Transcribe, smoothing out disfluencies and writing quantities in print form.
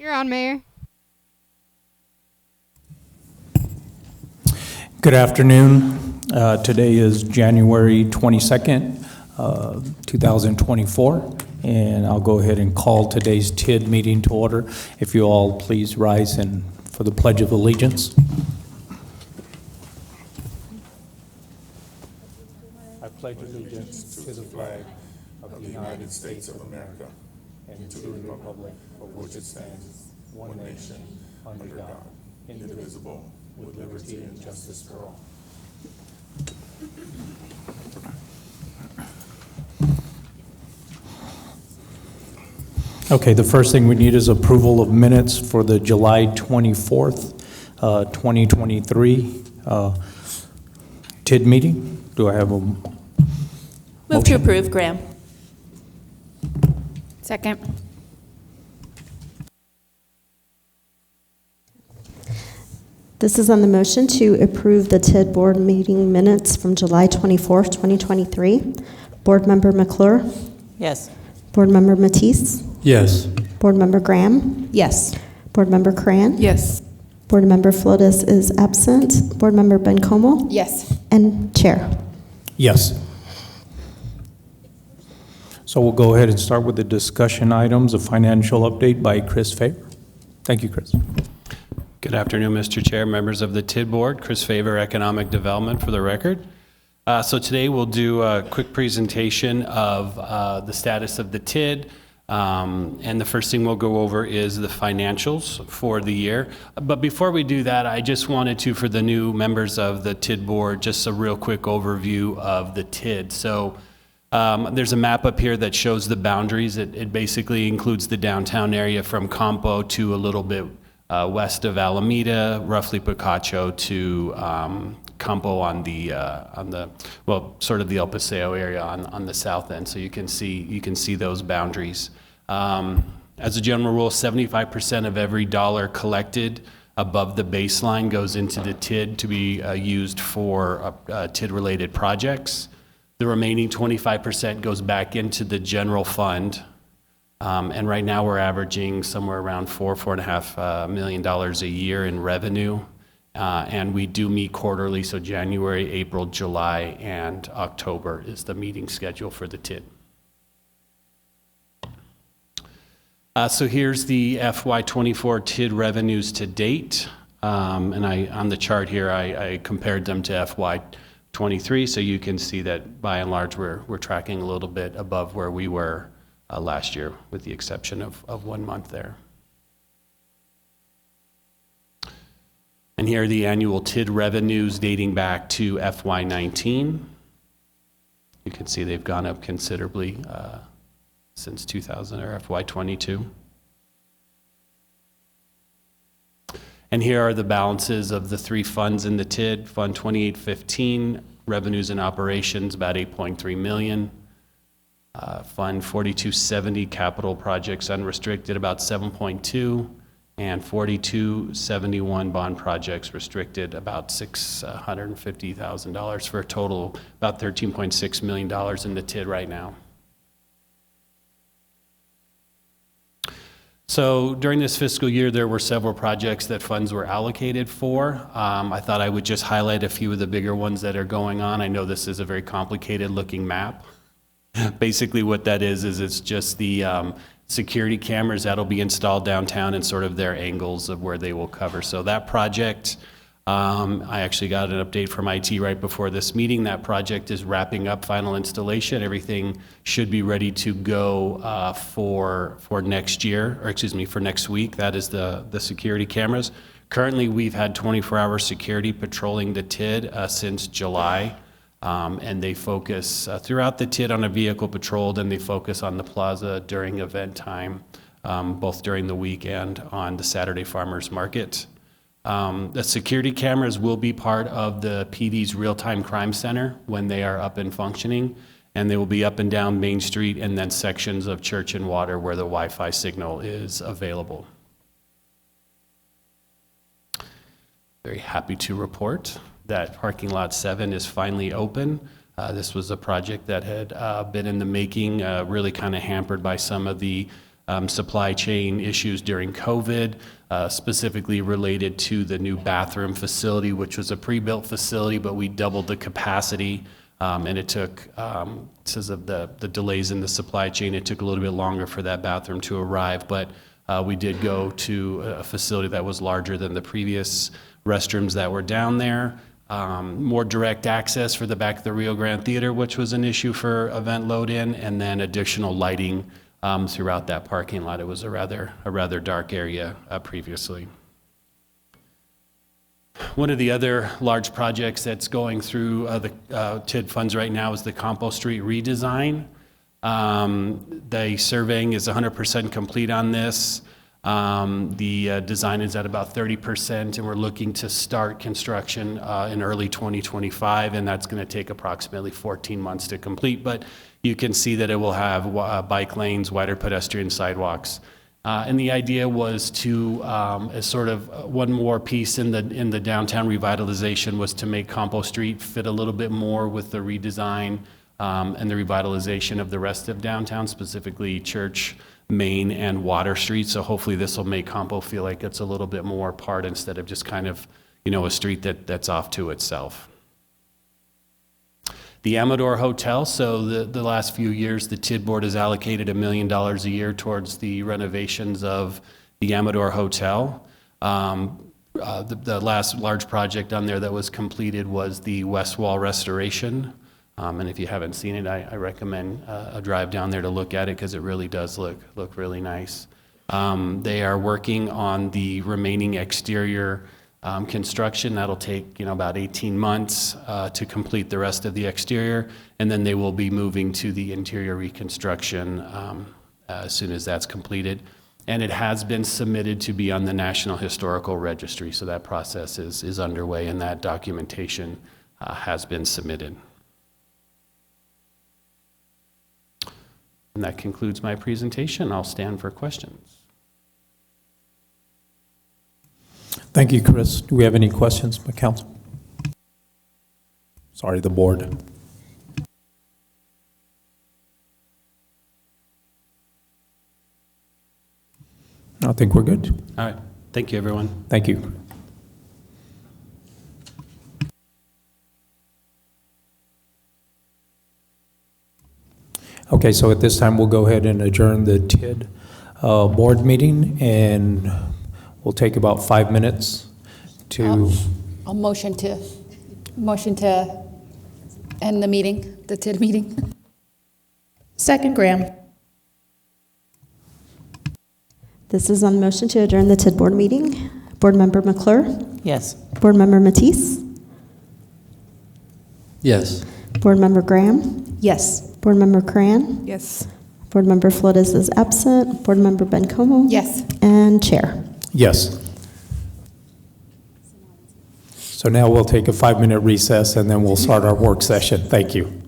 You're on, Mayor. Good afternoon. Today is January 22nd, 2024, and I'll go ahead and call today's TIDD meeting to order. If you all please rise and for the Pledge of Allegiance. I pledge allegiance to the flag of the United States of America and to the republic for which it stands, one nation, under God, indivisible, with liberty and justice for all. Okay, the first thing we need is approval of minutes for the July 24th, 2023 TIDD meeting. Do I have a Move motion? to approve, Graham. Second. This is on the motion to approve the TIDD board meeting minutes from July 24th, 2023. Board Member McClure? Yes. Board Member Matisse? Yes. Board Member Graham? Yes. Board Member Cran? Yes. Board Member Flotis is absent. Board Member Bencomo? Yes. And Chair. Yes. So we'll go ahead and start with the discussion items, a financial update by Chris Faber. Thank you, Chris. Good afternoon, Mr. Chair, members of the TIDD Board. Chris Faber, Economic Development for the record. So today we'll do a quick presentation of the status of the TIDD. And the first thing we'll go over is the financials for the year. But before we do that, I just wanted to, for the new members of the TIDD Board, just a real quick overview of the TIDD. So there's a map up here that shows the boundaries. It basically includes the downtown area from Campo to a little bit west of Alameda, roughly Picacho to Campo on the well, sort of the El Paseo area on the south end. So you can see those boundaries. As a general rule, 75% of every dollar collected above the baseline goes into the TIDD to be used for TIDD-related projects. The remaining 25% goes back into the general fund. And right now we're averaging somewhere around $4.5 million a year in revenue. And we do meet quarterly, so January, April, July, and October is the meeting schedule for the TIDD. So here's the FY24 TIDD revenues to date. And on the chart here, I compared them to FY23, so you can see that by and large we're tracking a little bit above where we were last year, with the exception of 1 month there. And here are the annual TIDD revenues dating back to FY19. You can see they've gone up considerably since 2000 or FY22. And here are the balances of the three funds in the TIDD. Fund 2815, revenues and operations, about 8.3 million. Fund 4270, capital projects unrestricted, about 7.2, and 4271, bond projects restricted, about $650,000 for a total about $13.6 million in the TIDD right now. So during this fiscal year, there were several projects that funds were allocated for. I thought I would just highlight a few of the bigger ones that are going on. I know this is a very complicated looking map. Basically what that is it's just the security cameras that'll be installed downtown and sort of their angles of where they will cover. So that project, I actually got an update from IT right before this meeting. That project is wrapping up final installation. Everything should be ready to go for next year, or excuse me, for next week. That is the security cameras. Currently, we've had 24-hour security patrolling the TIDD since July. And they focus throughout the TIDD on a vehicle patrol, and they focus on the plaza during event time, both during the week and on the Saturday Farmers Market. The security cameras will be part of the PD's real-time crime center when they are up and functioning, and they will be up and down Main Street and then sections of Church and Water where the Wi-Fi signal is available. Very happy to report that parking lot 7 is finally open. This was a project that had been in the making, really kind of hampered by some of the supply chain issues during COVID, specifically related to the new bathroom facility, which was a pre-built facility, but we doubled the capacity. And it took, because of the delays in the supply chain, it took a little bit longer for that bathroom to arrive. But we did go to a facility that was larger than the previous restrooms that were down there. More direct access for the back of the Rio Grande Theater, which was an issue for event load-in, and then additional lighting throughout that parking lot. It was a rather dark area previously. One of the other large projects that's going through the TID funds right now is the Campo Street redesign. The surveying is 100% complete on this. The design is at about 30%, and we're looking to start construction in early 2025, and that's going to take approximately 14 months to complete. But you can see that it will have bike lanes, wider pedestrian sidewalks. And the idea was to, as sort of one more piece in the downtown revitalization, was to make Campo Street fit a little bit more with the redesign and the revitalization of the rest of downtown, specifically Church, Main, and Water Street. So hopefully this will make Campo feel like it's a little bit more part instead of just kind of, a street that's off to itself. The Amador Hotel, so the last few years, the TID board has allocated $1 million a year towards the renovations of the Amador Hotel. The last large project on there that was completed was the west wall restoration. And if you haven't seen it, I recommend a drive down there to look at it, because it really does look really nice. They are working on the remaining exterior construction. That'll take about 18 months to complete the rest of the exterior, and then they will be moving to the interior reconstruction as soon as that's completed. And it has been submitted to be on the National Historical Registry, so that process is underway, and that documentation has been submitted. And that concludes my presentation. I'll stand for questions. Thank you, Chris. Do we have any questions from the council? Sorry, the board. I think we're good. All right. Thank you, everyone. Thank you. Okay, so at this time, we'll go ahead and adjourn the TID board meeting, and we'll take about 5 minutes to... I'll motion to end the meeting, the TID meeting. Second, Graham. This is on the motion to adjourn the TID board meeting. Board Member McClure? Yes. Board Member Matisse? Yes. Board Member Graham? Yes. Board Member Cran? Yes. Board Member Flores is absent. Board Member Bencomo? Yes. And Chair. Yes. So now we'll take a 5-minute recess, and then we'll start our work session. Thank you.